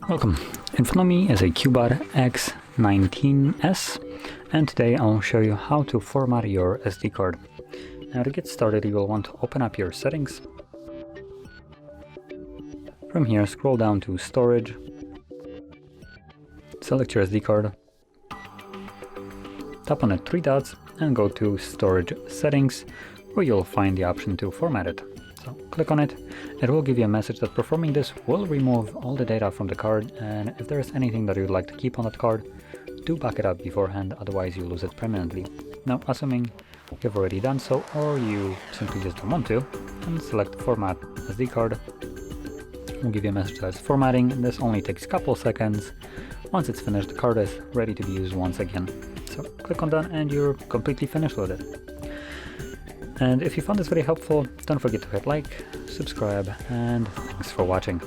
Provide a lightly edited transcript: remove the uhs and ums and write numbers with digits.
Welcome. In front of me is a CUBOT X19 S, and today I'll show you how to format your SD card. Now to get started, you will want to open up your settings. From here, scroll down to Storage, select your SD card, tap on the three dots and go to Storage Settings, where you'll find the option to format it. So click on it. It will give you a message that performing this will remove all the data from the card, and if there is anything that you'd like to keep on that card, do back it up beforehand, otherwise you lose it permanently. Now, assuming you've already done so, or you simply just don't want to, and select Format SD card. It will give you a message that says formatting. This only takes a couple seconds. Once it's finished, the card is ready to be used once again. So click on Done and you're completely finished with it. And if you found this very helpful, don't forget to hit like, subscribe, and thanks for watching.